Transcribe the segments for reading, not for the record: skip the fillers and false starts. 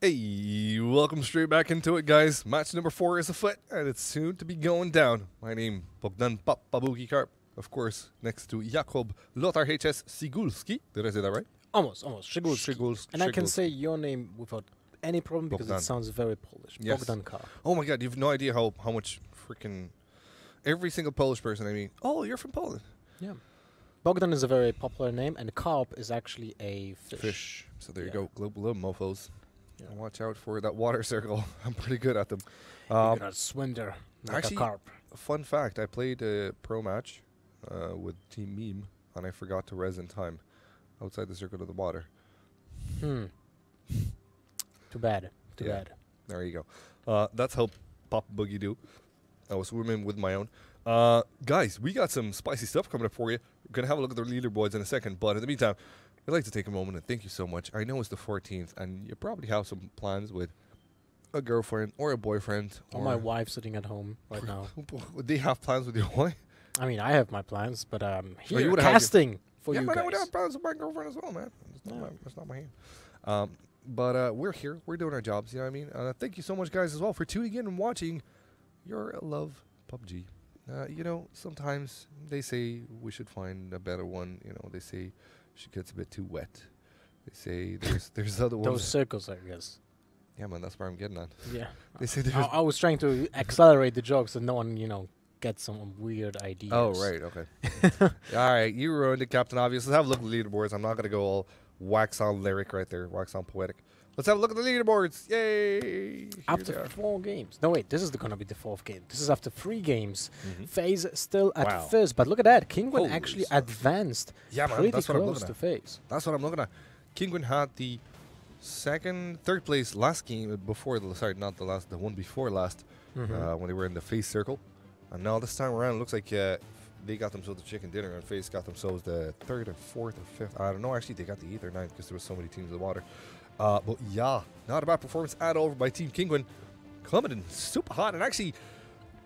Hey, welcome straight back into it, guys. Match number 4 is afoot, and it's soon to be going down. My name, Bogdan Papabuki Karp. Of course, next to Jakob Lothar HS Sigulski. Did I say that right? Almost. Shigulski. And I can say your name without any problem because Bogdan. it sounds very Polish. Yes. Bogdan Karp. Oh my god, you have no idea how much freaking every single Polish person I mean, oh, you're from Poland. Yeah. Bogdan is a very popular name, and Karp is actually a fish. So there you Yeah. go, global little mofos. Yeah. Watch out for that water circle. I'm pretty good at them. You're gonna swim there like actually, a carp. Fun fact, I played a pro match with Team Meme, and I forgot to res in time outside the circle of the water. Too bad. Too Yeah. bad. There you go. That's how Pop Boogie do. I was swimming with my own. Guys, we got some spicy stuff coming up for you. We're going to have a look at the leaderboards in a second, but in the meantime, I'd like to take a moment and thank you so much. I know it's the 14th, and you probably have some plans with a girlfriend or a boyfriend. Or my wife sitting at home right now. They have plans with your wife? I mean, I have my plans, but you here would've had your- casting for Yeah, you man, I would guys. have plans with my girlfriend as well, man. Yeah. That's not my aim. But we're here. We're doing our jobs, you know what I mean? Thank you so much, guys, as well, for tuning in and watching your love PUBG. You know, sometimes they say we should find a better one. You know, they say she gets a bit too wet. They say there's other Those ones. circles, I guess. Yeah, man, that's where I'm getting at. Yeah. They say there's. I was trying to accelerate the joke so no one, gets some weird ideas. Oh, right, okay. All right, you ruined it, Captain Obvious. Let's have a look at the leaderboards. I'm not going to go all wax on lyric right there, wax on poetic. Let's have a look at the leaderboards. Yay! Here they After are. 4 games. No, wait, this is going to be the 4th game. This is after 3 games. Mhm. FaZe still at Wow. first. But look at that. Kingwin Holy actually stuff. advanced Yeah, man, pretty that's what I'm close looking to at. FaZe. That's what I'm looking at. Kingwin had the third place last game before the one before last when they were in the FaZe circle, and now this time around it looks like they got themselves the chicken dinner and FaZe got themselves the 3rd or 4th or 5th. I don't know. Actually, they got the 8th or 9th because there was so many teams in the water. But yeah, not a bad performance at all by Team Kingwin, coming in super hot and actually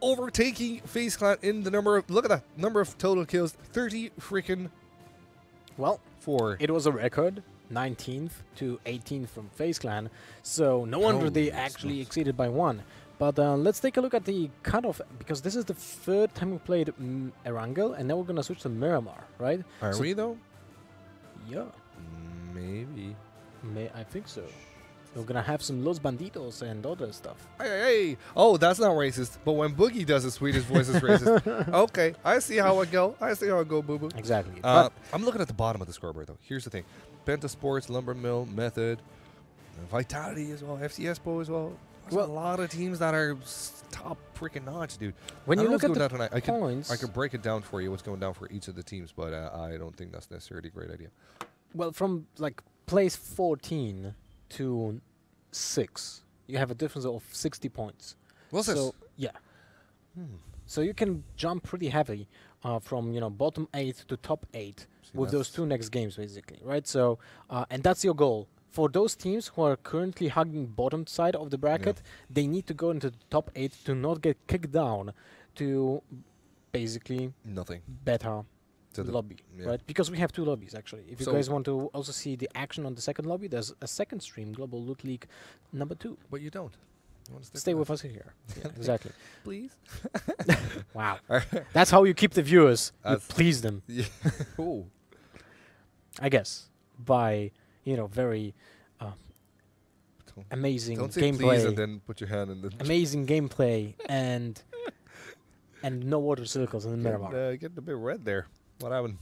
overtaking FaZe Clan in the number of number of total kills, 30 freaking Well, 4. it was a record. 19th to 18th from FaZe Clan. So no wonder Holy they actually smokes. exceeded by 1. But let's take a look at the cutoff, because this is the 3rd time we played Erangel, and now we're going to switch to Miramar, right? Are So- we though? Yeah, Maybe. I think so. We're going to have some Los Banditos and other stuff. Hey. Oh, that's not racist. But when Boogie does his Swedish voice, it's racist. Okay, I see how it go. Boo boo. Exactly. But I'm looking at the bottom of the scoreboard though. Here's the thing: Penta Sports, Lumber Mill, Method, Vitality as well, FC Espo as well. There's Well- a lot of teams that are top freaking notch, dude. when I you don't know look at what's the going down tonight. points... I could break it down for you. What's going down for each of the teams, but I don't think that's necessarily a great idea. Well, from like place 14 to 6, you have a difference of 60 points. What's so this? yeah, so you can jump pretty heavy from bottom 8 to top 8 See, with those that's- 2 next games, basically, right? So and that's your goal. For those teams who are currently hugging bottom side of the bracket, they need to go into the top 8 to not get kicked down to basically Nothing. better To the- lobby, yeah. right? Because we have 2 lobbies, actually. If So- you guys want to also see the action on the second lobby, there's a second stream, Global Loot League number 2. But you don't. You wanna stick Stay to with that? us here. Yeah, exactly. please. Wow. That's how you keep the viewers. You That's- please them, Yeah. Oh. I guess, by, very Don't- amazing Don't say please and gameplay. then put your hand in the. Amazing gameplay and no water circles in the Miramar. Getting a bit red there. What happened?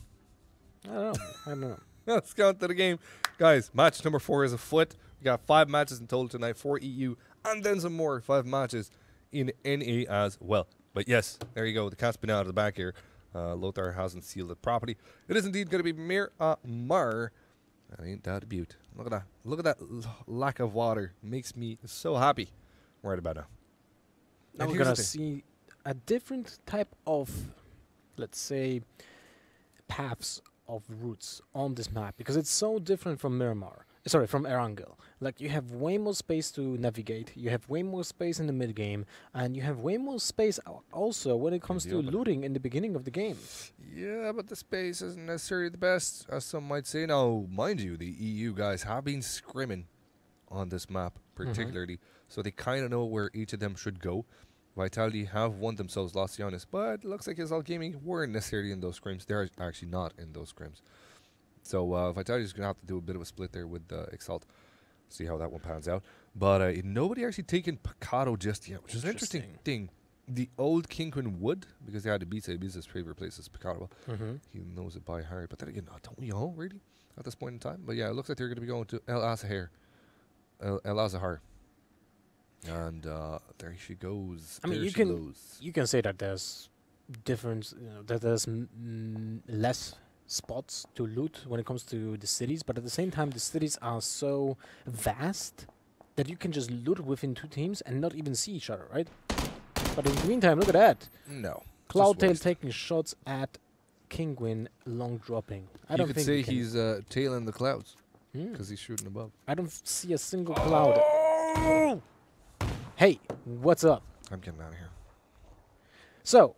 I don't know. Let's go into the game. Guys, match number 4 is afoot. We got 5 matches in total tonight, 4 EU, and then some more 5 matches in NA as well. But yes, there you go. The cat's been out of the back here. Lothar hasn't sealed it properly. It is indeed going to be Miramar. That ain't that a beaut. Look at that. Look at that lack of water. Makes me so happy right about now. Now And we're here's gonna the thing. see a different type of, let's say, paths of routes on this map, because it's so different from from Erangel. Like, you have way more space to navigate, you have way more space in the mid game, and you have way more space also when it comes the to open. looting in the beginning of the game. Yeah, but the space isn't necessarily the best, as some might say. Now, mind you, the EU guys have been scrimming on this map, particularly. So they kind of know where each of them should go. Vitality have won themselves Lacianis, but it looks like Exalt Gaming weren't necessarily in those scrims. They're actually not in those scrims. So Vitality is going to have to do a bit of a split there with Exalt. See how that one pans out. But nobody actually taken Picado just yet, which is an interesting thing. The old Kingwin would, because they had Ibiza. Ibiza's favorite place is Picado. He knows it by heart. But then again, don't we all, really, at this point in time? But yeah, it looks like they're going to be going to El Azahar. El Azahar. And there she goes. I mean, you can say that there's difference, that there's less spots to loot when it comes to the cities, but at the same time, the cities are so vast that you can just loot within two teams and not even see each other, right? But in the meantime, look at that. No. Cloudtail taking shots at Kingwin, long dropping. You could say he's tailing the clouds because he's shooting above. I don't see a single cloud. Hey, what's up? I'm getting out of here. So,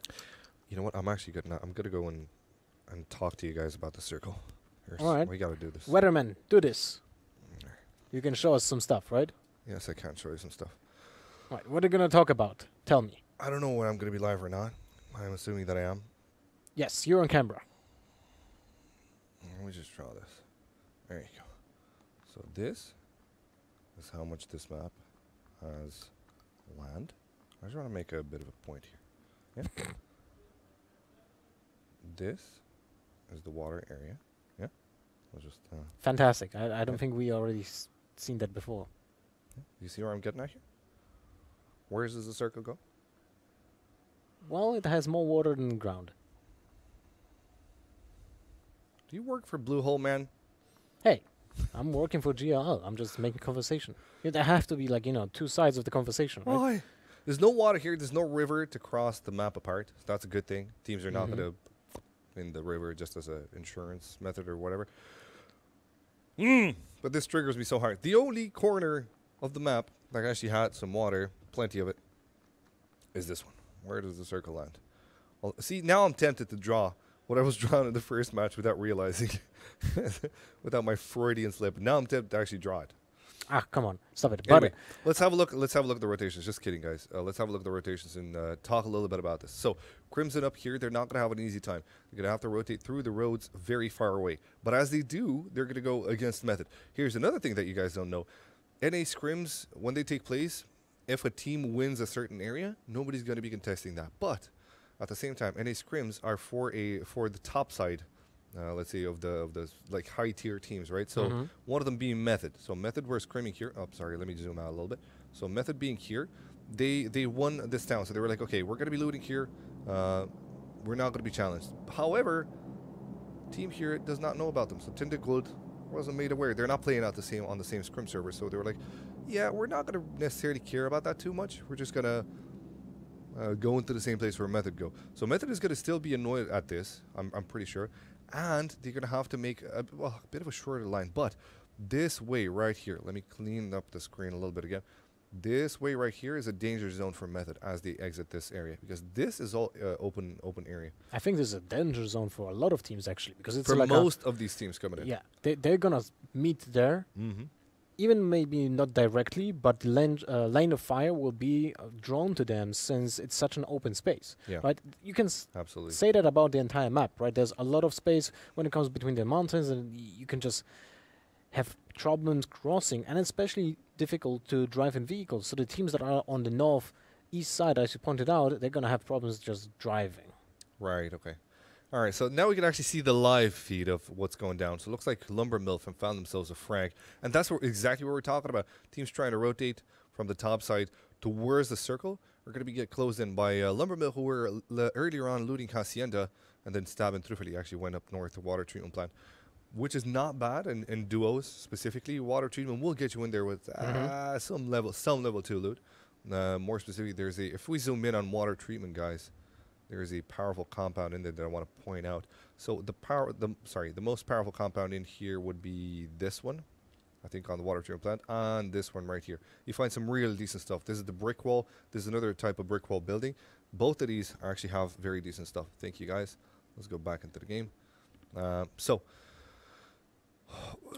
you know what? I'm actually good now. I'm gonna go and talk to you guys about the circle. All right. We gotta do this. Weatherman, do this. You can show us some stuff, right? Yes, I can show you some stuff. All right. What are you gonna talk about? Tell me. I don't know when I'm gonna be live or not. I'm assuming that I am. Yes, you're on camera. Let me just draw this. There you go. So this is how much this map has land. I just want to make a bit of a point here. Yeah. This is the water area. Yeah. I'll just. Fantastic. I don't think we already seen that before. Yeah. You see where I'm getting at here? Where does the circle go? Well, it has more water than ground. Do you work for Blue Hole, man? Hey, I'm working for GLL. I'm just making conversation. There have to be, like, two sides of the conversation, right? Why? There's no water here. There's no river to cross the map apart. So that's a good thing. Teams are not going to in the river just as an insurance method or whatever. But this triggers me so hard. The only corner of the map that actually had some water, plenty of it, is this one. Where does the circle land? Well, see, now I'm tempted to draw what I was drawing in the first match without realizing, without my Freudian slip. Now I'm tempted to actually draw it. Ah, come on, stop it. Anyway, let's have a look. Let's have a look at the rotations. Just kidding, guys. Let's have a look at the rotations and talk a little bit about this. So, Crimson up here, they're not going to have an easy time. They're going to have to rotate through the roads very far away. But as they do, they're going to go against Method. Here's another thing that you guys don't know. NA scrims, when they take place, if a team wins a certain area, nobody's going to be contesting that. But at the same time, NA scrims are for the top side. Let's say of the like high tier teams, right? So one of them being Method. So Method were scrimming here. Oh, sorry, let me zoom out a little bit. So Method being here, they won this town. So they were like, okay, we're gonna be looting here. We're not gonna be challenged. However, team here does not know about them. So Tinted Gold wasn't made aware. They're not playing out on the same scrim server. So they were like, yeah, we're not gonna necessarily care about that too much. We're just gonna go into the same place where Method go. So Method is gonna still be annoyed at this. I'm pretty sure. And they're going to have to make a bit of a shorter line. But this way right here, let me clean up the screen a little bit again. This way right here is a danger zone for Method as they exit this area. Because this is all open area. I think there's a danger zone for a lot of teams, actually. Because it's for like most of these teams coming in. Yeah, they're going to meet there. Even maybe not directly, but line of fire will be drawn to them since it's such an open space. Yeah. Right? You can absolutely say that about the entire map, right? There's a lot of space when it comes between the mountains, and you can just have problems crossing, and especially difficult to drive in vehicles. So the teams that are on the northeast side, as you pointed out, they're going to have problems just driving. Right, okay. All right, so now we can actually see the live feed of what's going down. So it looks like Lumber Milf found themselves a frag. And that's exactly what we're talking about. Teams trying to rotate from the top side towards the circle are going to get closed in by Lumber Mill, who were earlier on looting Hacienda and then stabbing Truffle. Actually went up north to water treatment plant, which is not bad in duos specifically. Water treatment will get you in there with some level 2 loot. More specifically, if we zoom in on water treatment, guys, there is a powerful compound in there that I want to point out. So the most powerful compound in here would be this one, I think, on the water treatment plant, and this one right here. You find some real decent stuff. This is the brick wall. This is another type of brick wall building. Both of these actually have very decent stuff. Thank you, guys. Let's go back into the game. So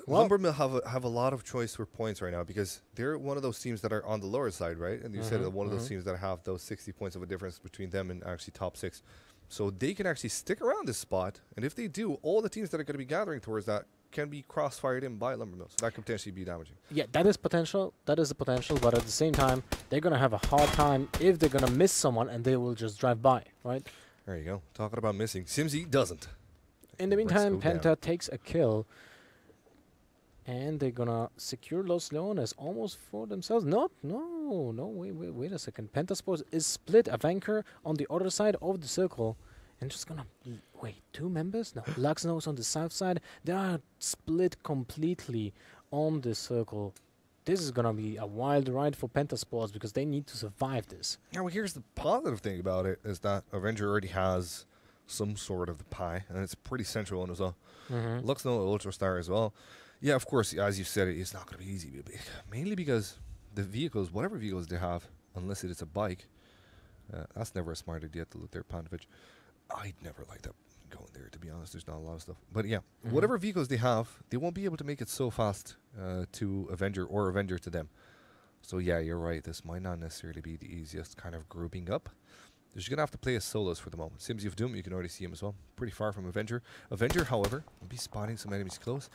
Well, Lumbermill have a lot of choice for points right now because they're one of those teams that are on the lower side, right? And you said one of those teams that have those 60 points of a difference between them and actually top 6. So they can actually stick around this spot, and if they do, all the teams that are going to be gathering towards that can be crossfired in by Lumbermill. So that could potentially be damaging. yeah, that is potential. That is the potential. But at the same time, they're going to have a hard time if they're going to miss someone and they will just drive by, right? There you go. Talking about missing. Simsy doesn't. In the Let's meantime, go down. Penta takes a kill. And they're going to secure Los Leones almost for themselves. No, wait a second. Penta Sports is split. A Vanker on the other side of the circle. And just going to... Wait, 2 members? No. Luxno's on the south side. They are split completely on the circle. This is going to be a wild ride for Penta Sports because they need to survive this. Yeah, well, here's the positive thing about it is that Avenger already has some sort of the pie, and it's a pretty central one as well. Luxno Ultra Star as well. Yeah, of course, as you said, it's not going to be easy, mainly because the vehicles, whatever vehicles they have, unless it's a bike, that's never a smart idea to look there, Pantovich. I'd never like that going there, to be honest. There's not a lot of stuff. But yeah, whatever vehicles they have, they won't be able to make it so fast to Avenger or Avenger to them. So yeah, you're right. This might not necessarily be the easiest kind of grouping up. You're going to have to play as solos for the moment. Simsy of Doom, you can already see him as well. Pretty far from Avenger. Avenger, however, will be spotting some enemies close.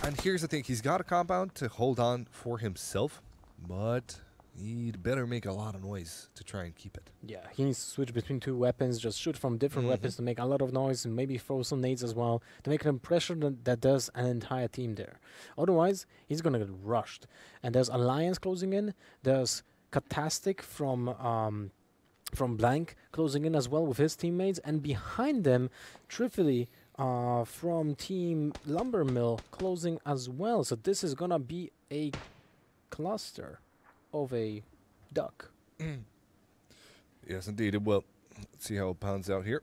And here's the thing. He's got a compound to hold on for himself, but he'd better make a lot of noise to try and keep it. Yeah, he needs to switch between 2 weapons, just shoot from different weapons to make a lot of noise and maybe throw some nades as well to make an impression that there's an entire team there. Otherwise, he's going to get rushed. And there's Alliance closing in. There's Catastic from Blank closing in as well with his teammates. And behind them, Trifili from Team Lumbermill closing as well. So this is going to be a cluster of a duck. Yes, indeed it will. Let's see how it pounds out here.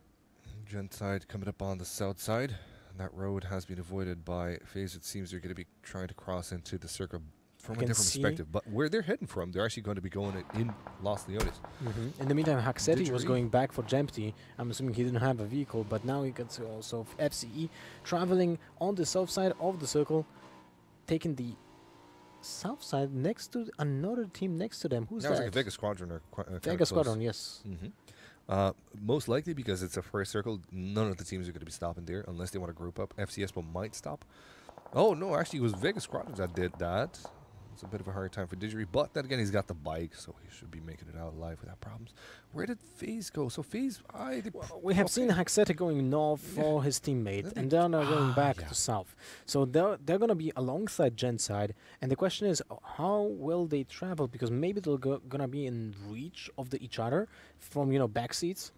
Gen side coming up on the south side. That road has been avoided by FaZe. It seems they're going to be trying to cross into the circle from a different perspective. But where they're heading from, they're actually going to be going in Los Leones. In the meantime, Haxetti was going back for Jempty. I'm assuming he didn't have a vehicle, but now he gets also FCE traveling on the south side of the circle, taking the south side next to another team next to them. Who's that? It's like a Vega Squadron. Or Vega Squadron, yes. Most likely because it's a first circle, none of the teams are going to be stopping there unless they want to group up. FCS might stop. Oh, no, actually, it was Vega Squadrons that did that. It's a bit of a hard time for Didgery, but then again, he's got the bike, so he should be making it out alive without problems. Where did FaZe go? So FaZe, we have seen Haxetti going north for his teammate, and they're now going back to south. So they're going to be alongside Genside, and the question is, how will they travel? Because maybe they're going to be in reach of each other from, back seats.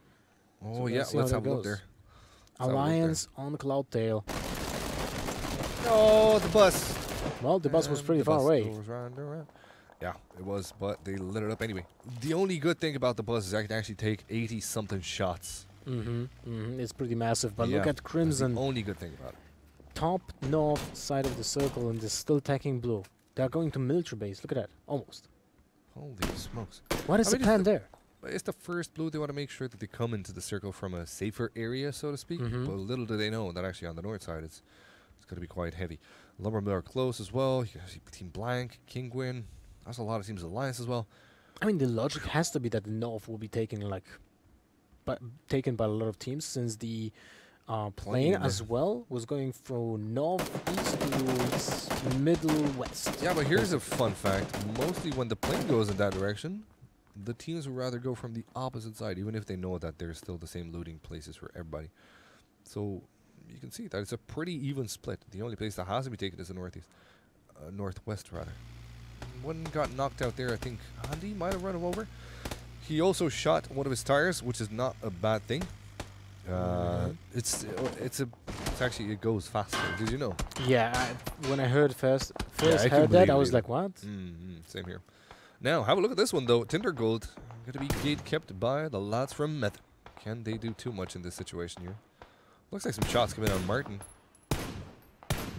Oh, so yeah, let's have a look there. Alliance on Cloudtail. Oh, the bus. Well, the bus was pretty far away. Yeah, it was, but they lit it up anyway. The only good thing about the bus is I can actually take 80-something shots. It's pretty massive, but look at Crimson. That's the only good thing about it. Top north side of the circle, and they're still attacking blue. They're going to military base. Look at that. Almost. Holy smokes. What is the plan there? It's the first blue. They want to make sure that they come into the circle from a safer area, so to speak. But little do they know that actually on the north side it's going to be quite heavy. Lumbermill are close as well. You see Team Blank, Kingwin. That's a lot of teams Alliance as well. I mean, the logic has to be that the north will be taken by a lot of teams, since the plane as well was going from northeast to middle west. Yeah, but here's a fun fact. Mostly when the plane goes in that direction, the teams would rather go from the opposite side, even if they know that there's still the same looting places for everybody. So you can see that it's a pretty even split. The only place that has to be taken is the northeast, northwest rather. One got knocked out there. I think Andy might have run him over. He also shot one of his tires, which is not a bad thing. It's actually, it goes faster. Did you know? Yeah, when I heard first heard that, I was like, what? Same here. Now, have a look at this one, though. Tinder Gold going to be gate kept by the lads from Meth. Can they do too much in this situation here? Looks like some shots coming on Martin.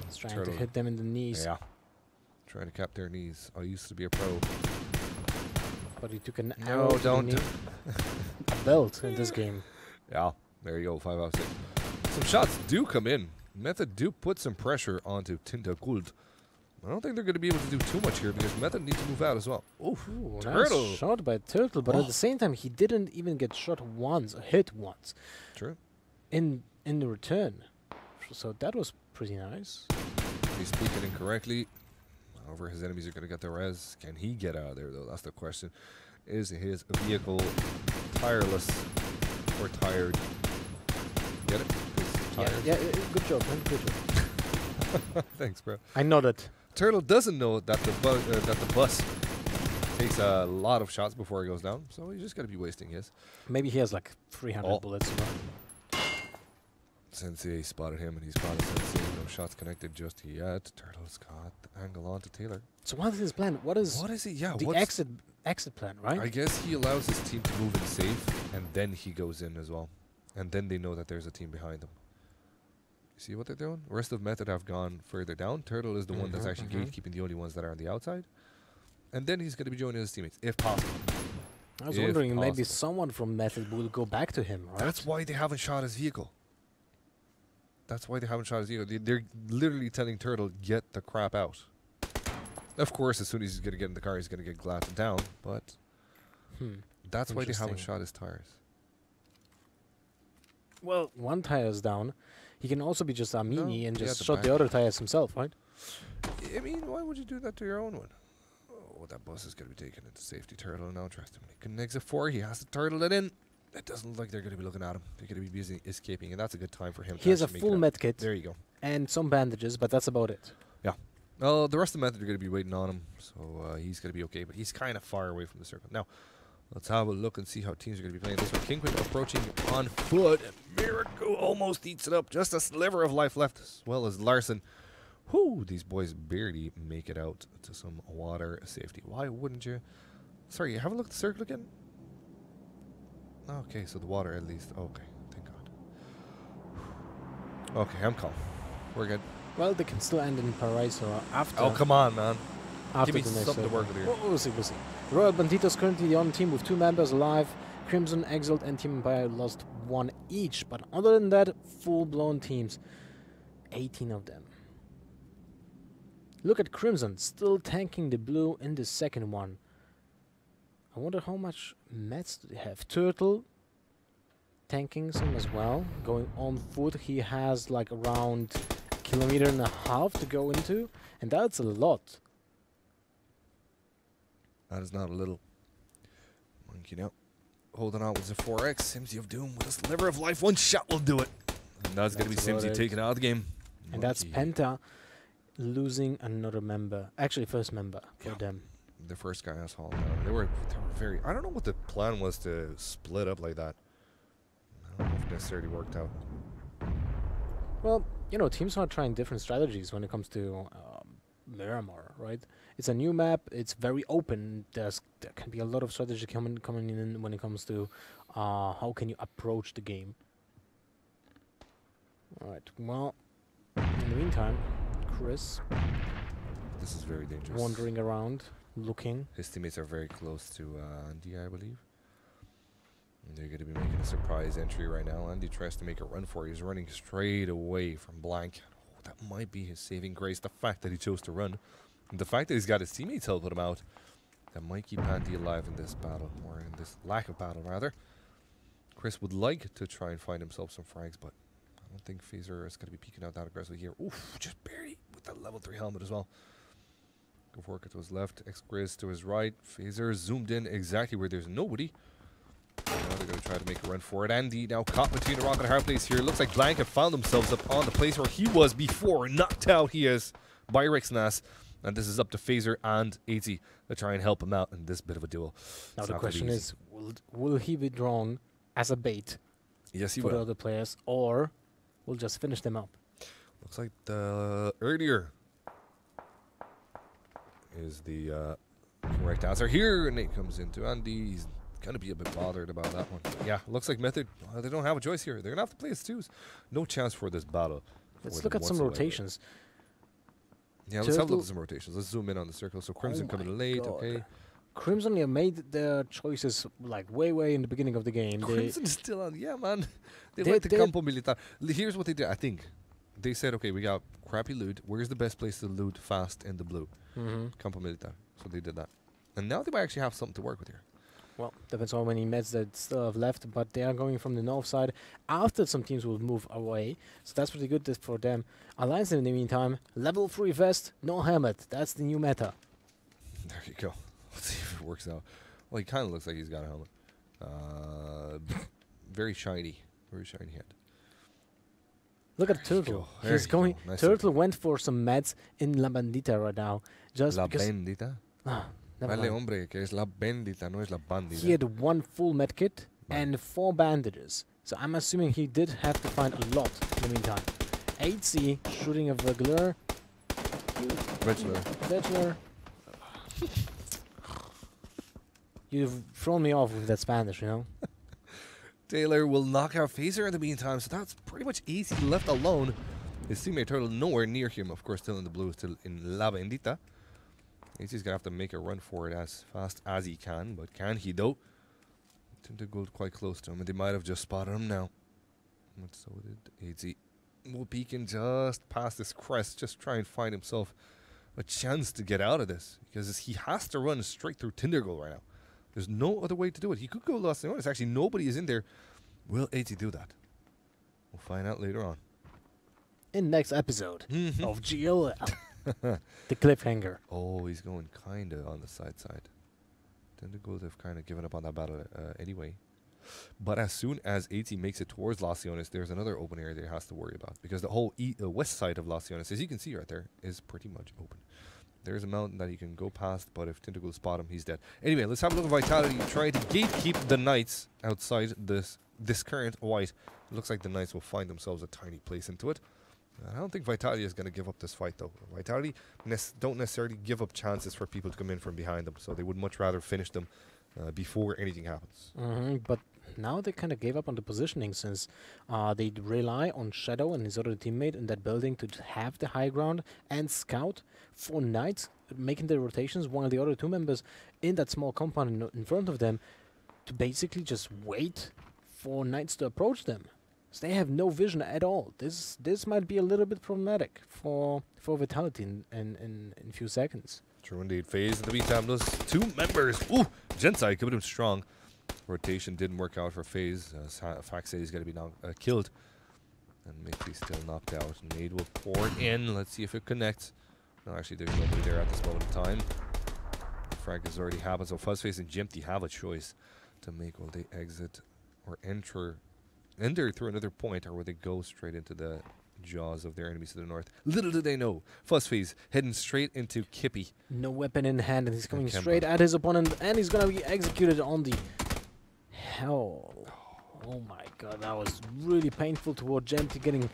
He's trying to hit them in the knees. Yeah. Trying to cap their knees. I used to be a pro. But he took an arrow. No, don't. A belt in this game. Yeah. There you go. 5 out of 6. Some shots do come in. Method do put some pressure onto Tinta Gould. I don't think they're going to be able to do too much here because Method needs to move out as well. Oof, Ooh, Turtle. nice shot by Turtle, but at the same time, he didn't even get shot once, or hit once. True. In the return. So that was pretty nice. He's speaking incorrectly. However, his enemies are going to get the res. Can he get out of there, though? That's the question. Is his vehicle tireless or tired? Get it? Yeah, good job, man. Good job. Thanks, bro. I nodded. Turtle doesn't know that the bus takes a lot of shots before he goes down, so he's just got to be wasting his. Maybe he has like 300 bullets. You know? Sensei spotted him, and he spotted Sensei. No shots connected just yet. Turtle's got the angle on to Taylor. So what is his plan? What is he? Yeah, the exit plan, right? I guess he allows his team to move in safe, and then he goes in as well. And then they know that there's a team behind them. You see what they're doing? The rest of Method have gone further down. Turtle is the one that's actually gatekeeping the only ones that are on the outside. And then he's going to be joining his teammates, if possible. I was wondering, maybe someone from Method will go back to him, right? That's why they haven't shot his vehicle. That's why they haven't shot his vehicle. They're literally telling Turtle, get the crap out. Of course, as soon as he's going to get in the car, he's going to get glassed down. But that's why they haven't shot his tires. Well, one tire is down. He can also be just a meanie and just shot back. the other tires himself, right? I mean, why would you do that to your own one? Oh, that bus is going to be taken into safety. Turtle now tries to make an exit 4. He has to turtle it in. It doesn't look like they're going to be looking at him. They're going to be busy escaping, and that's a good time for him. He has a full med kit. There you go. And some bandages, but that's about it. Yeah. Well, the rest of the Method are going to be waiting on him, so he's going to be okay. But he's kind of far away from the circle. Now, let's have a look and see how teams are going to be playing this one. Kingquin approaching on foot. And Miracle almost eats it up. Just a sliver of life left, as well as Larson. Whoo, these boys barely make it out to some water safety. Why wouldn't you? Sorry, you haven't looked at the circle again? Okay, so the water at least. Okay, thank God. Okay, I'm calm. We're good. Well, they can still end in Paraiso after. Oh, come on, man. After Give me the next something to work with here. We'll see. Royal Banditos currently the only team with 2 members alive. Crimson, Exalt, and Team Empire lost 1 each. But other than that, full-blown teams. 18 of them. Look at Crimson, still tanking the blue in the second one. I wonder how much mats do they have. Turtle tanking some as well. Going on foot, he has like around 1.5 kilometers to go into. And that's a lot. That is not a little. Monkey now. Holding on with the 4X. Simsy of Doom with a sliver of life. 1 shot will do it. And that's going to be Simsy taken out of the game. And that's Penta losing another member. Actually, first member for them. The first guy has hauled down. They were very. I don't know what the plan was to split up like that. I don't know if it necessarily worked out. Well, you know, teams are trying different strategies when it comes to Miramar, right? It's a new map. It's very open. There can be a lot of strategy coming in when it comes to how can you approach the game. All right. Well, in the meantime, Chris. This is very dangerous. Wandering around, looking. His teammates are very close to Andy, I believe. And they're going to be making a surprise entry right now. Andy tries to make a run for it. He's running straight away from Blank. Oh, that might be his saving grace. The fact that he chose to run. And the fact that he's got his teammates helping him out. That might keep Andy alive in this battle. Or in this lack of battle, rather. Chris would like to try and find himself some frags, but I don't think Phaser is going to be peeking out that aggressively here. Oof, just barely with that level 3 helmet as well. Gavorka to his left, X-Grizz to his right. Phaser zoomed in exactly where there's nobody. Now they're going to try to make a run for it. Andy now caught between a rock and a hard place here. Looks like Blank have found themselves up on the place where he was before. Knocked out he is by Rixnas. And this is up to Phaser and 80 to try and help him out in this bit of a duel. Now the question is, will he be drawn as a bait? Yes, he for will. the other players, or we'll just finish them up. Looks like the earlier is the correct answer here. Nate comes into Andy. He's going to be a bit bothered about that one. Yeah, looks like Method, they don't have a choice here. They're going to have to play as twos. No chance for this battle. Let's look at some rotations. Yeah, let's have a look at some rotations. Let's zoom in on the circle. So Crimson coming late, okay. Crimson made their choices like way in the beginning of the game. Crimson is still on, yeah, man. They went to Campo Militar. Here's what they did, I think. they said, okay, we got crappy loot. Where's the best place to loot fast in the blue? Campo Militar. So they did that. And now they might actually have something to work with here. Well, depends on how many meds that still have left, but they are going from the north side after some teams will move away. So that's pretty good for them. Alliance in the meantime, level 3 vest, no helmet. That's the new meta. There you go. Let's see if it works out. Well, he kind of looks like he's got a helmet. Very shiny. Very shiny head. Look at Turtle. He's going. Nice Turtle went for some meds in La Bandita right now. Just La because. Bandita? Vale, hombre, que es la bandita, no es la bandita. He had 1 full med kit and 4 bandages. So I'm assuming he did have to find a lot in the meantime. 8C shooting a regular. Vegeler. You've thrown me off with that Spanish, you know? Taylor will knock out Phaser in the meantime, so that's pretty much easy. Left alone. His teammate Turtle nowhere near him, of course, still in the blue, still in La Bendita. He's going to have to make a run for it as fast as he can, but can he, though? Seemed to go quite close to him, and they might have just spotted him now. But so did AZ. Will Beacon just past this crest, just try and find himself a chance to get out of this, because he has to run straight through Tindergoal right now. There's no other way to do it. He could go Los Leones. Actually, nobody is in there. Will AZ do that? We'll find out later on. In next episode of GLL. The cliffhanger. Oh, he's going kind of on the side. Tindergoals have kind of given up on that battle anyway. But as soon as AT makes it towards Los Leones, there's another open area that he has to worry about. Because the whole west side of Los Leones, as you can see right there, is pretty much open. There's a mountain that he can go past, but if Tindergoals spot him, he's dead. Anyway, let's have a look at Vitality trying to gatekeep the Knights outside this current white. It looks like the Knights will find themselves a tiny place into it. I don't think Vitality is going to give up this fight, though. Vitality don't necessarily give up chances for people to come in from behind them, so they would much rather finish them before anything happens. But now they kind of gave up on the positioning, since they rely on Shadow and his other teammate in that building to have the high ground and scout for Knights, making their rotations, while the other 2 members in that small compound in front of them to basically just wait for Knights to approach them. So they have no vision at all. This might be a little bit problematic for Vitality in a few seconds. True indeed. FaZe in the meantime, those 2 members. Ooh, Gensai coming in strong. Rotation didn't work out for FaZe. Fact said he's going to be now killed. And Mickey's still knocked out. Nade will pour in. Let's see if it connects. No, actually, there's nobody there at this moment in time. The frag has already happened. So Fuzzface and Jimpy have a choice to make. Will they exit or enter through another point, or will they go straight into the jaws of their enemies to the north? Little do they know, Fuzzface heading straight into Kippy. No weapon in hand, and he's coming straight at his opponent, and he's gonna be executed on the hell. Oh my god, that was really painful toward Gempty, getting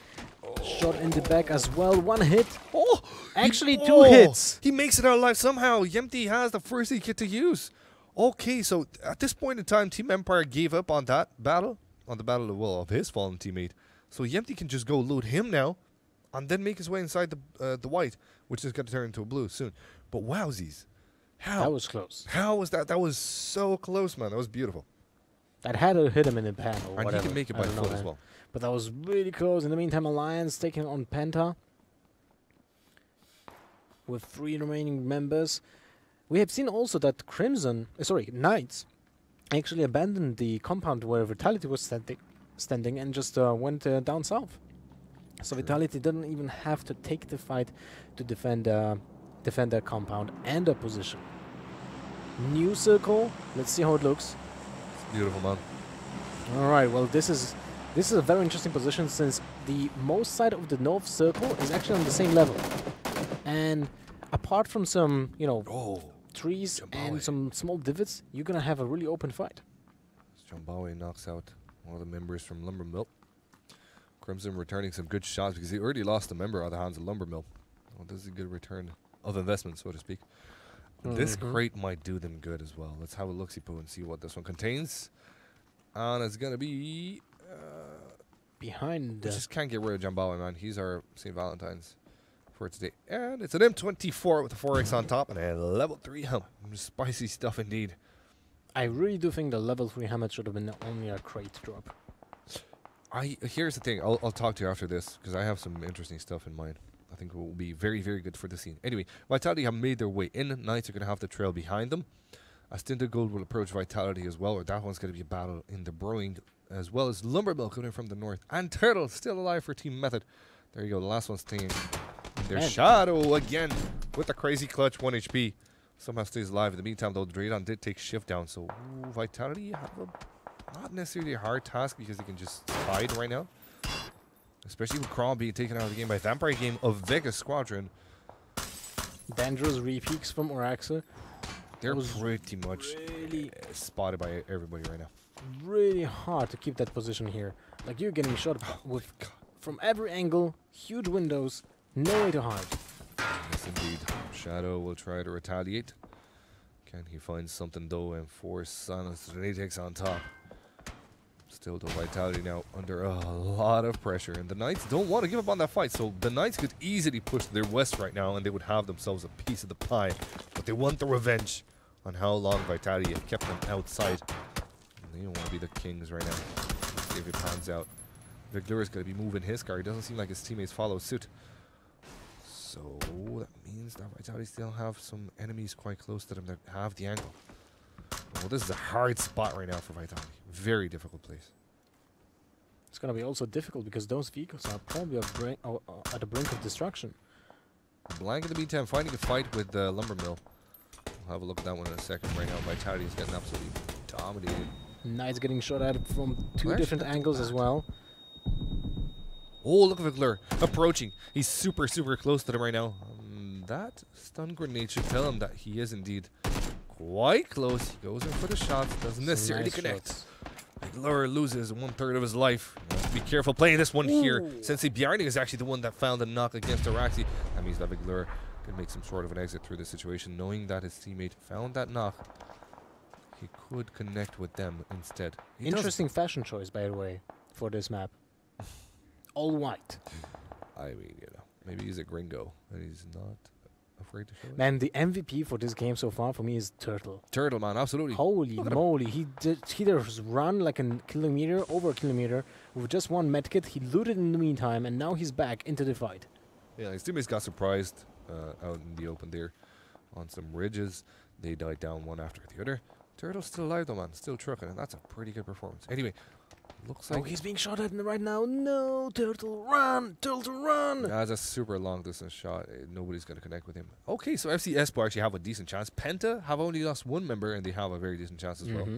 shot in the back as well. 1 hit. Oh, actually 2 hits. He makes it out alive somehow. Yempty has the first aid kit to use. Okay, so at this point in time, Team Empire gave up on that battle. On the battle of his fallen teammate. So Yempty can just go loot him now and then make his way inside the white, which is going to turn into a blue soon. But wowsies. How? That was close. How was that? That was so close, man. That was beautiful. That had to hit him in the pan or and whatever. He can make it by foot as well. But that was really close. In the meantime, Alliance taking on Penta with 3 remaining members. We have seen also that Knights actually abandoned the compound where Vitality was standing and just went down south. So Vitality didn't even have to take the fight to defend their compound and their position. New circle. Let's see how it looks. It's beautiful, man. All right. Well, this is a very interesting position, since the most side of the north circle is actually on the same level, and apart from some, trees and some small divots, you're gonna have a really open fight. Jambawe knocks out one of the members from Lumber Mill. Crimson returning some good shots because he already lost a member out of the hands of Lumber Mill. Well, this is a good return of investment, so to speak. This crate might do them good as well. Let's have a look-see-poo and see what this one contains. And it's gonna be behind. We just can't get rid of Jambawe, man. He's our St. Valentine's for today. And it's an M24 with a 4X on top and a level 3 helmet. Spicy stuff indeed. I really do think the level 3 helmet should have been only a crate drop. Here's the thing. I'll talk to you after this because I have some interesting stuff in mind. I think it will be very, very good for the scene. Anyway, Vitality have made their way in. Knights are going to have to trail behind them. Tinted Gold will approach Vitality as well, or that one's going to be a battle in the brewing, as well as Lumbermill coming in from the north. And Turtle still alive for Team Method. There you go. The last one's staying in their shadow again with the crazy clutch 1 HP. Somehow stays alive. In the meantime, though, the Draydon did take shift down. So Vitality have not necessarily a hard task because they can just hide right now. Especially with Crawl being taken out of the game by Vampire Game of Vega Squadron. Dangerous repeats from Oraxa. They're pretty much really spotted by everybody right now. Really hard to keep that position here. Like, you're getting shot with from every angle, huge windows, no way to hide. Yes, indeed. Shadow will try to retaliate. Can he find something, though, and force Silence Genetics on top? Still, though, Vitality now under a lot of pressure. And the Knights don't want to give up on that fight. So the Knights could easily push their west right now, and they would have themselves a piece of the pie. But they want the revenge on how long Vitality have kept them outside. And they don't want to be the kings right now. Let's see if it pans out. Victor is going to be moving his car. It doesn't seem like his teammates follow suit. So that means that Vitality still have some enemies quite close to them that have the angle. Well, this is a hard spot right now for Vitality. Very difficult place. It's going to be also difficult because those vehicles are probably at the brink of destruction. Blank in the meantime fighting a fight with the Lumbermill. We'll have a look at that one in a second. Right now, Vitality is getting absolutely dominated. Knight's getting shot at from two different angles as well. Oh, look at Victor approaching. He's super, super close to them right now. That stun grenade should tell him that he is indeed quite close. He goes in for the shots, doesn't necessarily connect. Victor loses 1/3 of his life. He has to be careful playing this one here. Sensei Bjarni is actually the one that found the knock against Araxi. That means that Victor can make some sort of an exit through this situation, knowing that his teammate found that knock. He could connect with them instead. Interesting fashion choice, by the way, for this map. All white. I mean, you know, maybe he's a gringo and he's not afraid to show it. Man, the MVP for this game so far for me is Turtle. Turtle, man, absolutely. Holy moly, he just run like a kilometer, over a kilometer, with just one medkit. He looted in the meantime, and now he's back into the fight. Yeah, his teammates got surprised out in the open there on some ridges. They died down one after the other. Turtle's still alive though, man, still trucking, and that's a pretty good performance. Anyway, looks like... Oh, he's being shot at right now. No, Turtle, run! Turtle, run! That's a super long distance shot. Nobody's going to connect with him. Okay, so FC Espo actually have a decent chance. Penta have only lost one member, and they have a very decent chance as well.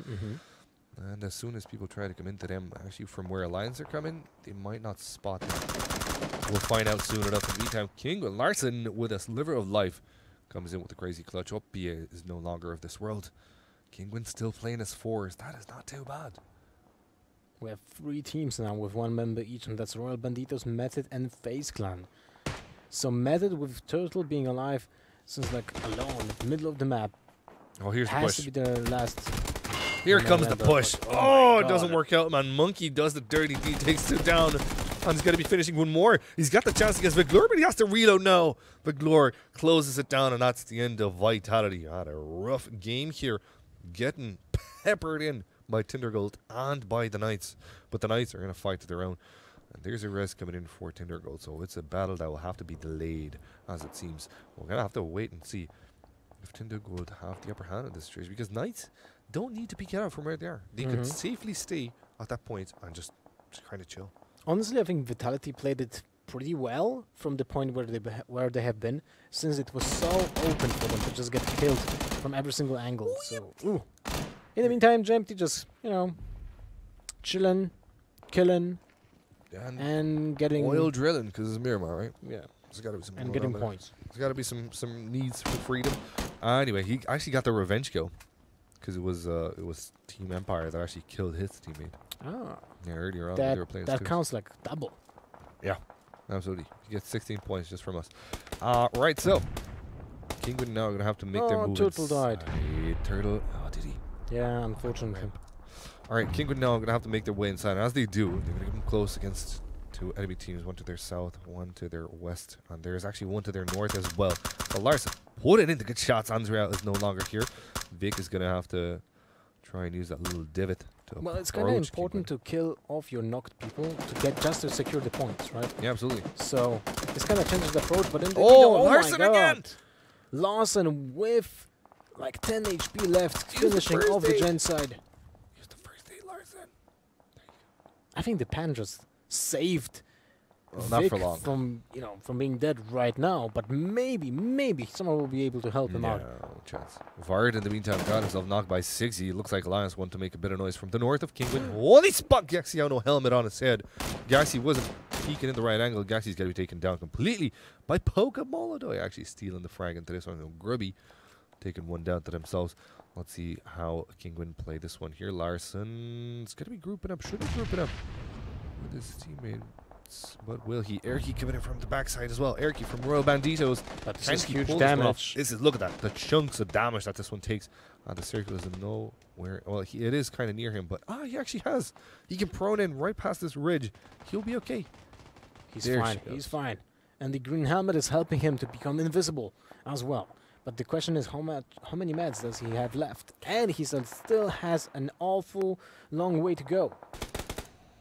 And as soon as people try to come into them, actually from where Alliance are coming, they might not spot them. We'll find out soon enough. In the meantime, King Larson with a sliver of life comes in with a crazy clutch. Bia is no longer of this world. Kingwin's still playing as fours. That is not too bad. We have 3 teams now with 1 member each, and that's Royal Banditos, Method, and FaZe Clan. So Method with Turtle being alive since like alone in the middle of the map. Oh, here's the push. Has to be the last. Here comes the push. Oh, it doesn't work out, man. Monkey does the dirty deed, takes 2 down. And he's going to be finishing one more. He's got the chance against Victor, but he has to reload now. Victor closes it down, and that's the end of Vitality. Had a rough game here, getting peppered in by Tindergold and by the Knights. But the Knights are going to fight to their own. And there's a res coming in for Tindergold. So it's a battle that will have to be delayed, as it seems. We're going to have to wait and see if Tindergold have the upper hand in this situation. Because Knights don't need to peek out from where they are. They could safely stay at that point and just kind of chill. Honestly, I think Vitality played it pretty well from the point where they have been, since it was so open for them to just get killed from every single angle. So, in the meantime, Jempty just, you know, chilling, killing, and getting oil drilling because it's Miramar, right? Yeah, there's got to be some and getting points. There's got to be some needs for freedom. Anyway, he actually got the revenge kill because it was Team Empire that actually killed his teammate. Ah, yeah, earlier on that, they were playing. That counts like double. Yeah, absolutely. You get 16 points just from us. Right, so Kingwood now going to have to make their move. Turtle died. Turtle. Oh, did he? Yeah, unfortunately. All right, Kingwood now going to have to make their way inside. And as they do, they're going to come close against 2 enemy teams. One to their south, one to their west, and there's actually one to their north as well. But Larson put it into good shots. Andrea is no longer here. Vic is going to have to Try and use that little divot to Well, it's kind of approach important Kingwin. to kill off your knocked people to get just to secure the points, right? Yeah, absolutely. So this kind of changes the approach, but in the Oh, video, Larson my God. again! Larson with like 10 HP left, Use the finishing first off the aid. gen side. Use the first aid, Larson. I think the pan just saved Well, not Vic for long. from being dead right now, but maybe someone will be able to help him out. No chance. Vard, in the meantime, got himself knocked by Sigsy. It looks like Alliance want to make a bit of noise from the north of Kingwin. Oh, they spot Gaxi out, no helmet on his head. Gaxi wasn't peeking in the right angle. Gaxi's got to be taken down completely by Poke Molodoy, actually stealing the frag into this one. Grubby taking one down to themselves. Let's see how Kingwin play this one here. Larson's going to be grouping up. Should be grouping up with his teammates. But will he? Erky coming in from the backside as well. Erky from Royal Banditos. But this Can is he huge pull this one off? damage. This is, look at that, the chunks of damage that this one takes. The circle is nowhere. Well, it is kind of near him, but he actually has. He can prone in right past this ridge. He'll be okay. He's There fine. she goes. He's fine. And the green helmet is helping him to become invisible as well. But the question is, how many meds does he have left? And he still has an awful long way to go.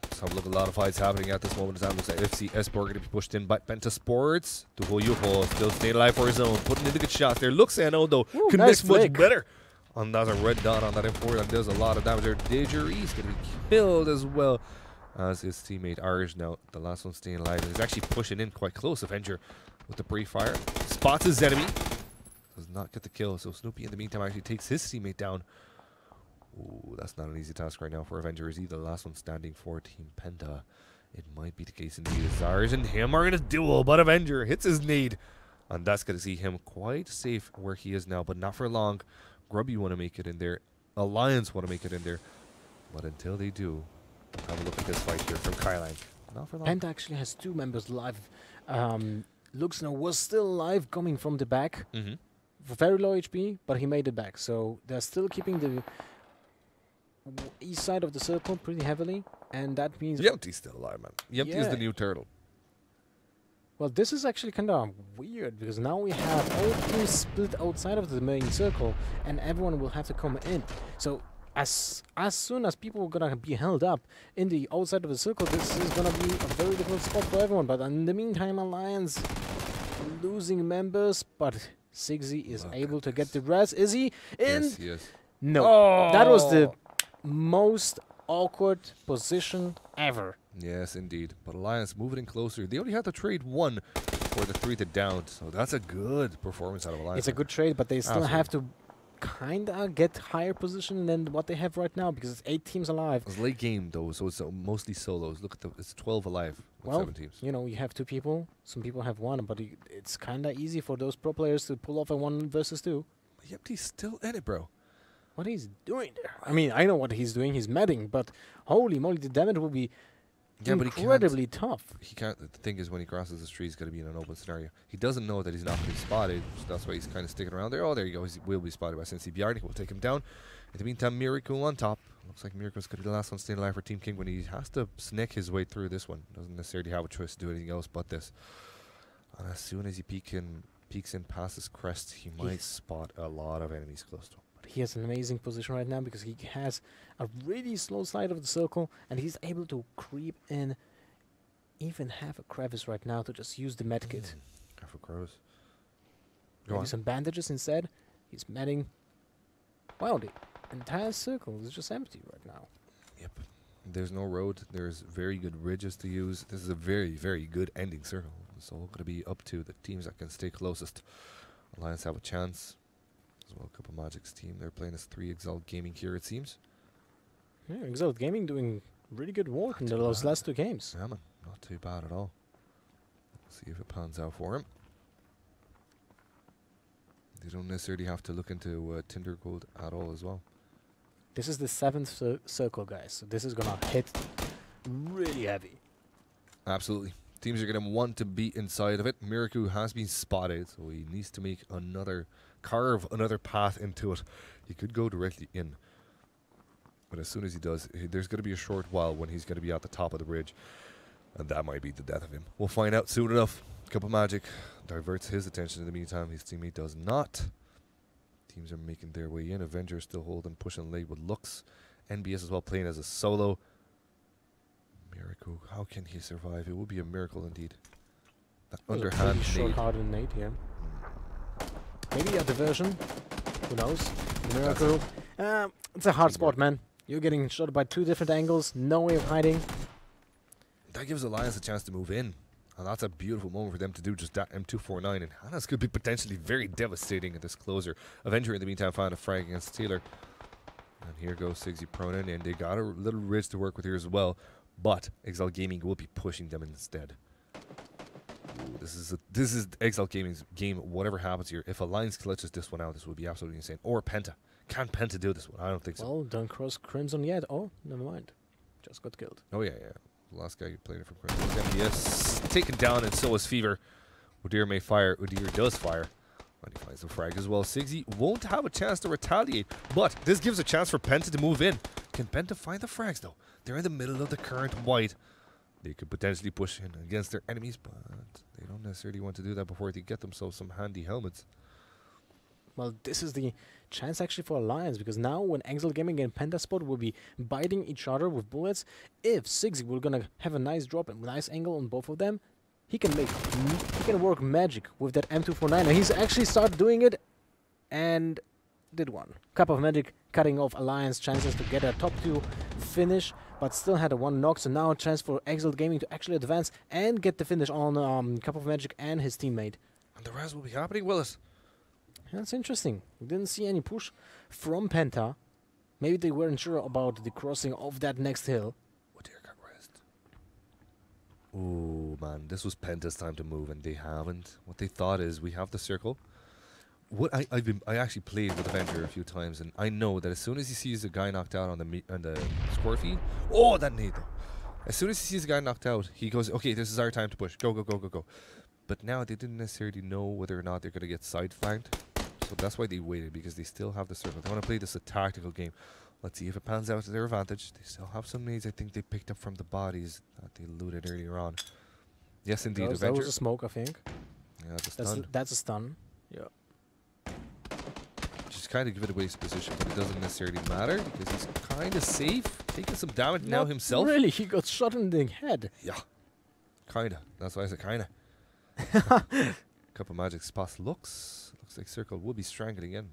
Let's have a look at a lot of fights happening at this moment in time. Looks like FC Esborg going to be pushed in by Penta Sports. Duho still staying alive for his own. Putting in the good shots there. Looks I know though. Ooh, Connects nice much flick. better. And that's a red dot on that M4 that does a lot of damage there. Dejury's going to be killed as well as his teammate Irish now. The last one staying alive. He's actually pushing in quite close. Avenger with the brief fire. Spots his enemy. Does not get the kill. So Snoopy in the meantime actually takes his teammate down. Ooh, that's not an easy task right now for Avenger. Is he the last one standing for Team Penta? It might be the case indeed. Zars and him are in a duel, but Avenger hits his need. And that's going to see him quite safe where he is now, but not for long. Grubby want to make it in there. Alliance want to make it in there. But until they do, have a look at this fight here from Kylang. Not for long. Penta actually has 2 members alive. Luxno was still alive coming from the back. Mm-hmm. Very low HP, but he made it back. So they're still keeping the east side of the circle pretty heavily. And that means... Yempty's still alive, man. Yempty is Yeah. the new turtle. Well, this is actually kind of weird, because now we have all teams split outside of the main circle, and everyone will have to come in. So as soon as people are gonna be held up in the outside of the circle, this is gonna be a very difficult spot for everyone. But in the meantime, Alliance losing members, but Sigsy is Look able at to get this. the rest. Is he in? Yes, he is. No. Oh! That was the most awkward position ever. Yes, indeed. But Alliance moving in closer. They only had to trade 1 for the 3 to down. So that's a good performance out of Alliance. It's a good trade, but they still Absolutely. have to kinda get higher position than what they have right now, because it's 8 teams alive. It's late game though, so it's mostly solos. Look at it's 12 alive with Well, 7 teams. you know, you have 2 people, some people have 1, but it's kinda easy for those pro players to pull off a 1 versus 2. Yep, he's still in it, bro. What he's doing there? I mean, I know what he's doing, he's medding, but holy moly, the damage will be Yeah, but he incredibly tough. He can't. The thing is, when he crosses the street, he's going to be in an open scenario. He doesn't know that he's not going to be spotted, so that's why he's kind of sticking around there. Oh, there you go. He will be spotted by Sensei Bjarni. We'll take him down. In the meantime, Miracle on top. Looks like Miracle's going to be the last one staying alive for Team King when he has to snake his way through this one. Doesn't necessarily have a choice to do anything else but this. And as soon as he peeks in past his crest, he might spot a lot of enemies close to him. But he has an amazing position right now, because he has a really slow side of the circle, and he's able to creep in even half a crevice right now to just use the medkit. Half a crows. Go Maybe on. some bandages instead. He's medding. Wow, the entire circle is just empty right now. Yep. There's no road. There's very good ridges to use. This is a very, very good ending circle. It's all going to be up to the teams that can stay closest. Alliance have a chance. As well, Cup of Magic's team. They're playing as 3 Exalt Gaming here, it seems. Yeah, Exalt Gaming doing really good work in Not too those bad. last 2 games. Yeah, man. Not too bad at all. Let's see if it pans out for him. They don't necessarily have to look into Tinder Gold at all as well. This is the 7th circle, guys. So this is gonna hit really heavy. Absolutely. Teams are going to want to be inside of it. Miraku has been spotted, so he needs to make carve another path into it. He could go directly in. But as soon as he does, there's going to be a short while when he's going to be at the top of the bridge. And that might be the death of him. We'll find out soon enough. Cup of Magic diverts his attention in the meantime. His teammate does not. Teams are making their way in. Avenger still holding, pushing late with Lux. NBS as well playing as a solo. Miracle, how can he survive? It would be a miracle indeed. That underhand short nade. hard nade, yeah. Maybe a diversion. Who knows? The Miracle. It's a hard spot, man. You're getting shot by 2 different angles. No way of hiding. That gives Alliance a chance to move in. And that's a beautiful moment for them to do just that M249. And Hannah's could be potentially very devastating at this closer. Avenger, in the meantime, found a frag against Taylor. And here goes Sigsy Pronin. And they got a little ridge to work with here as well. But Exile Gaming will be pushing them instead. Ooh, this is Exile Gaming's game. Whatever happens here, if Alliance clutches this one out, this would be absolutely insane. Or Penta. Can Penta do this one? I don't think so. Well, don't cross Crimson yet. Oh, never mind. Just got killed. Oh, yeah. The last guy who played it from Crimson was MBS. Taken down, and so is Fever. Udyr may fire. Udyr does fire. And he finds the frag as well. Sigsy won't have a chance to retaliate, but this gives a chance for Penta to move in. Can Penta find the frags, though? They're in the middle of the current white. They could potentially push in against their enemies, but they don't necessarily want to do that before they get themselves some handy helmets. Well, this is the chance actually for Alliance, because now when Exile Gaming and Pentaspot will be biting each other with bullets, if Sigsy will gonna have a nice drop and nice angle on both of them, he can work magic with that M249, and he's actually started doing it and did one. Cup of Magic cutting off Alliance chances to get a top 2 finish, but still had a 1 knock, so now a chance for Exile Gaming to actually advance and get the finish on Cup of Magic and his teammate. And the rest will be happening, Willis. That's interesting. We didn't see any push from Penta. Maybe they weren't sure about the crossing of that next hill. Udyr got rest. Ooh, man, this was Penta's time to move, and they haven't. What they thought is, we have the circle. What I actually played with Avenger a few times, and I know that as soon as he sees a guy knocked out on the score feed, oh, that nade though. As soon as he sees a guy knocked out, he goes, okay, this is our time to push. Go, go, go, go, go. But now they didn't necessarily know whether or not they're going to get side flanked. So that's why they waited, because they still have the circle. They want to play this a tactical game. Let's see if it pans out to their advantage. They still have some nades I think they picked up from the bodies that they looted earlier on. Yes, indeed. That was a smoke, I think. Yeah, that's a stun. That's a stun. Yeah. Just kind of give it away his position, but it doesn't necessarily matter because he's kind of safe, taking some damage now himself. Really, he got shot in the head. Yeah, kind of. That's why I said kind of. Cup of Magic spots looks like Circle will be strangling in.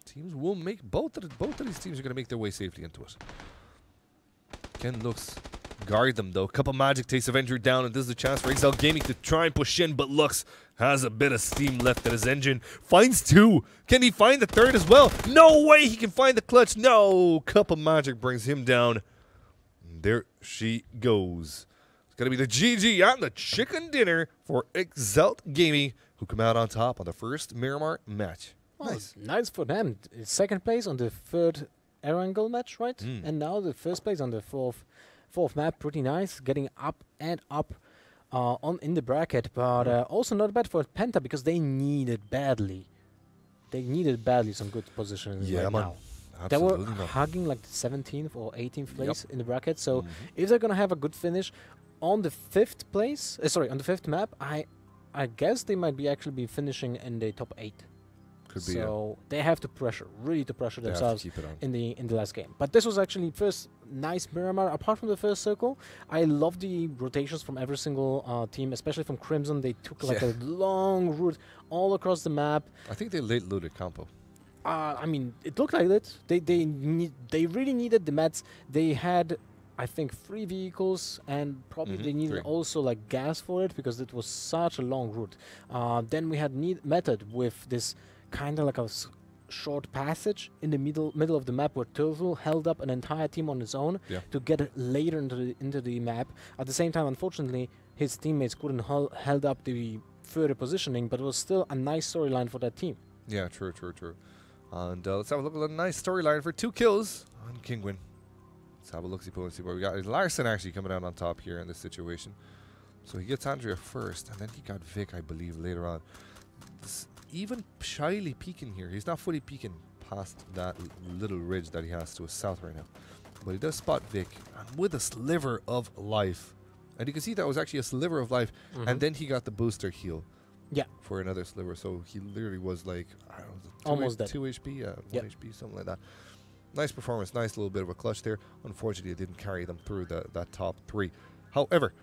Teams will make both of these teams are going to make their way safely into it. Ken looks guard them though. Cup of Magic takes Avenger down, and this is a chance for Exile Gaming to try and push in, but Lux has a bit of steam left in his engine. Finds 2. Can he find the 3rd as well? No way he can find the clutch. No. Cup of Magic brings him down. And there she goes. It's going to be the GG and the chicken dinner for Exile Gaming, who come out on top on the first Miramar match. Well, nice for them. Second place on the 3rd Erangel match, right? And now the first place on the fourth map. Pretty nice. Getting up and up in the bracket, but also not bad for Penta because they needed badly. They needed badly some good positioning right now. Absolutely. They were hugging like the 17th or 18th place in the bracket. So if they're gonna have a good finish on the 5th place, on the 5th map, I guess they might be actually be finishing in the top 8. Could be. So they have to really pressure themselves in the last game. But this was actually first nice Miramar. Apart from the first circle, I love the rotations from every single team, especially from Crimson. They took like a long route all across the map. I think they late loaded Campo. I mean, it looked like it. They really needed the mats. They had, I think, 3 vehicles, and probably they needed also like gas for it because it was such a long route. Then we had method with this kind of like a short passage in the middle of the map where Turtle held up an entire team on his own to get it later into the map. At the same time, unfortunately, his teammates couldn't held up the further positioning, but it was still a nice storyline for that team. Yeah, true. And let's have a look at a nice storyline for 2 kills on Kingwin. Let's have a look-see and see what we got. Larson actually coming out on top here in this situation. So he gets Andrea first, and then he got Vic, I believe, later on. Even shyly peeking here. He's not fully peeking past that little ridge that he has to his south right now. But he does spot Vic, and with a sliver of life. And you can see that was actually a sliver of life. And then he got the booster heal. Yeah. For another sliver. So he literally was like, I don't know, Almost dead. 2 HP, 1 Yep. HP, something like that. Nice performance, nice little bit of a clutch there. Unfortunately, it didn't carry them through that top 3. However,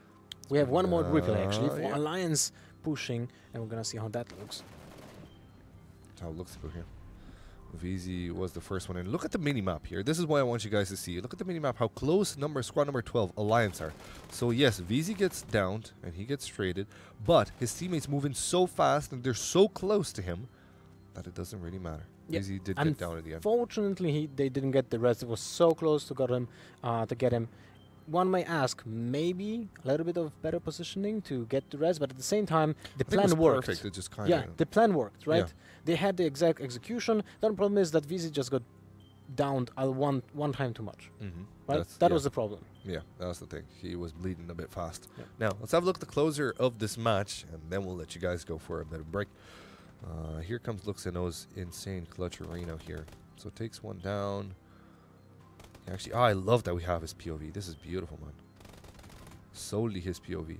We have one more replay actually for yeah. Alliance pushing, and we're gonna see how that looks. That's how it looks good here. VZ was the first one in. Look at the mini-map here. This is why I want you guys to see. Look at the mini-map, how close squad number 12, Alliance are. So yes, VZ gets downed and he gets traded, but his teammates move in so fast and they're so close to him that it doesn't really matter. Yep. VZ did get down at the end. Fortunately, they didn't get the rest. It was so close to get him. One may ask, maybe a little bit of better positioning to get the rest, but at the same time, the I think it was plan worked. perfect. It just kind Yeah, the plan worked, right? Yeah. They had the exact execution. The only problem is that VZ just got downed one time too much, right? That was the problem. Yeah, that was the thing. He was bleeding a bit fast. Yeah. Now, let's have a look at the closer of this match, and then we'll let you guys go for a bit of break. Here comes Luxeno's insane clutch arena here. So takes one down. Actually, I love that we have his POV. This is beautiful, man. Solely his POV.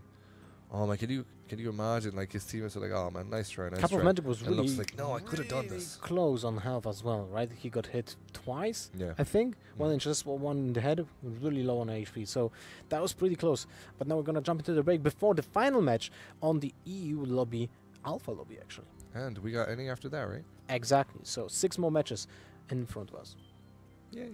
Oh man, can you imagine like his teammates are like, oh man, nice try, nice Couple try. of Magic was And really looks like, no, I could have done this. close on health as well, right? He got hit twice, Yeah. I think. One in chest, one in the head, really low on HP. So that was pretty close. But now we're gonna jump into the break before the final match on the EU lobby, Alpha lobby actually. And we got any after that, right? Exactly. So 6 more matches in front of us. Yay.